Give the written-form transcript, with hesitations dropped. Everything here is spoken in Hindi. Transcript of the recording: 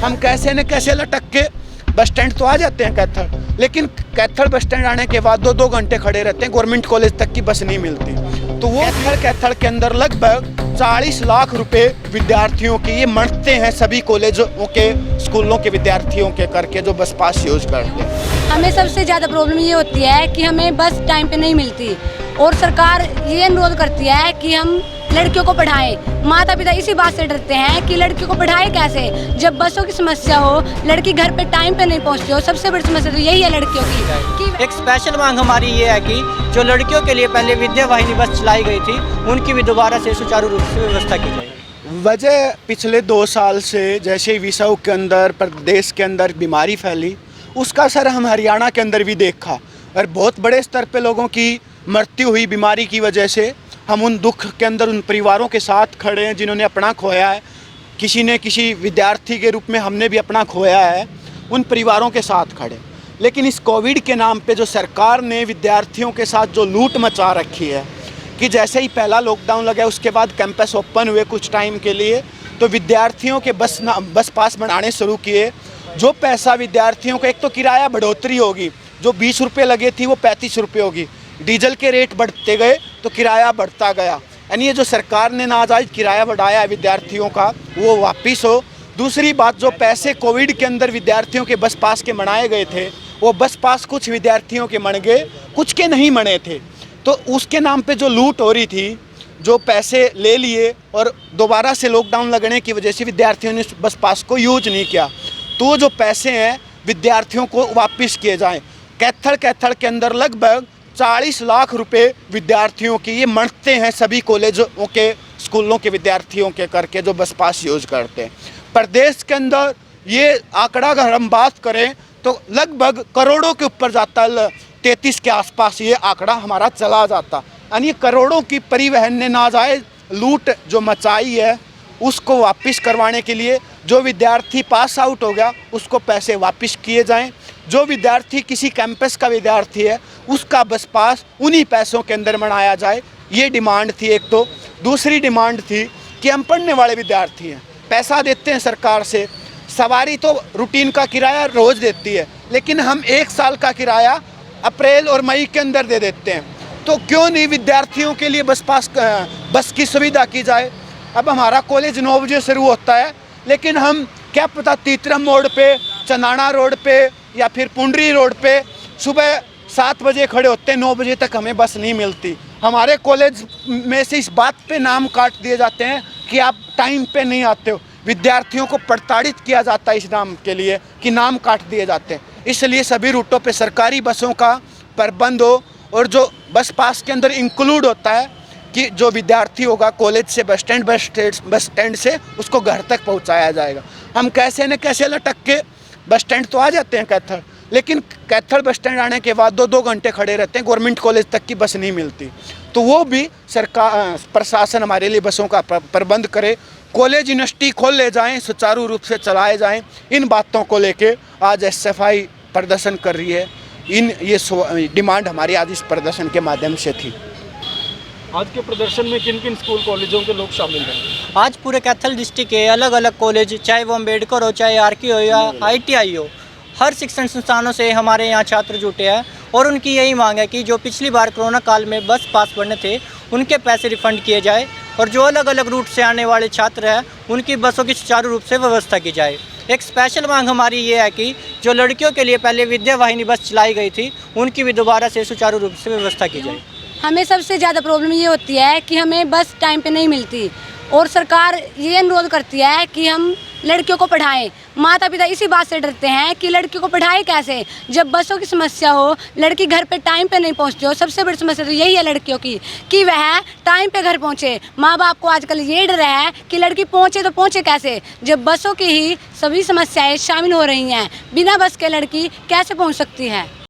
हम कैसे न कैसे लटक के बस स्टैंड तो आ जाते हैं कैथल, लेकिन कैथल बस स्टैंड आने के बाद 2-2 घंटे खड़े रहते हैं, गवर्नमेंट कॉलेज तक की बस नहीं मिलती। तो वो कैथल के अंदर लगभग 40 लाख रुपए विद्यार्थियों की ये मरते हैं, सभी कॉलेजों के स्कूलों के विद्यार्थियों के करके जो बस पास यूज करते हैं। हमें सबसे ज़्यादा प्रॉब्लम ये होती है कि हमें बस टाइम पे नहीं मिलती और सरकार ये अनुरोध करती है कि हम लड़कियों को पढ़ाएं। माता पिता इसी बात से डरते हैं कि लड़कियों को पढ़ाएं कैसे, जब बसों की समस्या हो, लड़की घर पे टाइम पे नहीं पहुंचती हो। सबसे बड़ी समस्या तो यही है लड़कियों की कि एक स्पेशल मांग हमारी ये है कि जो लड़कियों के लिए पहले विद्या वाहिनी बस चलाई गई थी, उनकी भी दोबारा से सुचारू रूप से व्यवस्था की जाए। वजह पिछले 2 साल से जैसे ही विश्व के अंदर प्रदेश के अंदर बीमारी फैली, उसका असर हम हरियाणा के अंदर भी देखा और बहुत बड़े स्तर पे लोगों की मृत्यु हुई बीमारी की वजह से। हम उन दुख के अंदर उन परिवारों के साथ खड़े हैं जिन्होंने अपना खोया है, किसी ने किसी विद्यार्थी के रूप में हमने भी अपना खोया है, उन परिवारों के साथ खड़े। लेकिन इस कोविड के नाम पे जो सरकार ने विद्यार्थियों के साथ जो लूट मचा रखी है कि जैसे ही पहला लॉकडाउन लगा उसके बाद कैंपस ओपन हुए कुछ टाइम के लिए, तो विद्यार्थियों के बस पास बनाने शुरू किए। जो पैसा विद्यार्थियों को, एक तो किराया बढ़ोतरी होगी, जो 20 रुपये लगे थी वो 35 रुपये होगी, डीजल के रेट बढ़ते गए तो किराया बढ़ता गया। यानी ये जो सरकार ने नाजायज़ किराया बढ़ाया है विद्यार्थियों का, वो वापिस हो। दूसरी बात, जो पैसे कोविड के अंदर विद्यार्थियों के बस पास के बनाए गए थे, वो बस पास कुछ विद्यार्थियों के बन गए, कुछ के नहीं बने थे। तो उसके नाम पे जो लूट हो रही थी, जो पैसे ले लिए और दोबारा से लॉकडाउन लगने की वजह से विद्यार्थियों ने बस पास को यूज नहीं किया, तो जो पैसे हैं विद्यार्थियों को वापस किए जाएं। कैथल के अंदर लगभग 40 लाख रुपए विद्यार्थियों की ये मरते हैं, सभी कॉलेजों के स्कूलों के विद्यार्थियों के करके जो बस पास यूज करते हैं। प्रदेश के अंदर ये आंकड़ा अगर हम बात करें तो लगभग करोड़ों के ऊपर जाता, 33 के आसपास ये आंकड़ा हमारा चला जाता। यानी करोड़ों की परिवहन ने नाजायज़ लूट जो मचाई है, उसको वापस करवाने के लिए जो विद्यार्थी पास आउट हो गया उसको पैसे वापस किए जाएं। जो विद्यार्थी किसी कैंपस का विद्यार्थी है उसका बस पास उन्हीं पैसों के अंदर बनाया जाए, ये डिमांड थी एक तो। दूसरी डिमांड थी कि हम पढ़ने वाले विद्यार्थी हैं, पैसा देते हैं सरकार से, सवारी तो रूटीन का किराया रोज़ देती है, लेकिन हम 1 साल का किराया अप्रैल और मई के अंदर दे देते हैं। तो क्यों नहीं विद्यार्थियों के लिए बस की सुविधा की जाए। अब हमारा कॉलेज 9 बजे शुरू होता है, लेकिन हम क्या पता तीतरम मोड़ पे, चंदाना रोड पे या फिर पुंडरी रोड पे सुबह 7 बजे खड़े होते हैं, 9 बजे तक हमें बस नहीं मिलती। हमारे कॉलेज में से इस बात पे नाम काट दिए जाते हैं कि आप टाइम पे नहीं आते हो। विद्यार्थियों को प्रताड़ित किया जाता है इस नाम के लिए कि नाम काट दिए जाते हैं। इसलिए सभी रूटों पे सरकारी बसों का प्रबंध हो और जो बस पास के अंदर इंक्लूड होता है कि जो विद्यार्थी होगा कॉलेज से बस स्टैंड से उसको घर तक पहुंचाया जाएगा। हम कैसे न कैसे लटक के बस स्टैंड तो आ जाते हैं कैथल, लेकिन कैथल बस स्टैंड आने के बाद 2-2 घंटे खड़े रहते हैं, गवर्नमेंट कॉलेज तक की बस नहीं मिलती। तो वो भी सरकार प्रशासन हमारे लिए बसों का प्रबंध करे, कॉलेज यूनिवर्सिटी खोल ले जाएं, सुचारू रूप से चलाए जाएं। इन बातों को लेके आज एसएफआई प्रदर्शन कर रही है। ये डिमांड हमारी आज इस प्रदर्शन के माध्यम से थी। आज के प्रदर्शन में किन किन स्कूल कॉलेजों के लोग शामिल हैं? आज पूरे कैथल डिस्ट्रिक्ट के अलग अलग कॉलेज, चाहे वो अम्बेडकर हो, चाहे आरके हो या ITI हो, हर शिक्षण संस्थानों से हमारे यहाँ छात्र जुटे हैं और उनकी यही मांग है कि जो पिछली बार कोरोना काल में बस पास बने थे उनके पैसे रिफंड किए जाए और जो अलग अलग रूट से आने वाले छात्र हैं उनकी बसों की सुचारू रूप से व्यवस्था की जाए। एक स्पेशल मांग हमारी ये है कि जो लड़कियों के लिए पहले विद्या वाहिनी बस चलाई गई थी, उनकी भी दोबारा से सुचारू रूप से व्यवस्था की जाए। हमें सबसे ज़्यादा प्रॉब्लम ये होती है कि हमें बस टाइम पे नहीं मिलती और सरकार ये अनुरोध करती है कि हम लड़कियों को पढ़ाएं। माता पिता इसी बात से डरते हैं कि लड़कियों को पढ़ाएं कैसे, जब बसों की समस्या हो, लड़की घर पे टाइम पे नहीं पहुंचती हो। सबसे बड़ी समस्या तो यही है लड़कियों की कि वह टाइम पे घर पहुंचे। माँ बाप को आजकल ये डर है कि लड़की पहुंचे तो पहुंचे कैसे, जब बसों की ही सभी समस्याएं शामिल हो रही हैं। बिना बस के लड़की कैसे पहुँच सकती है।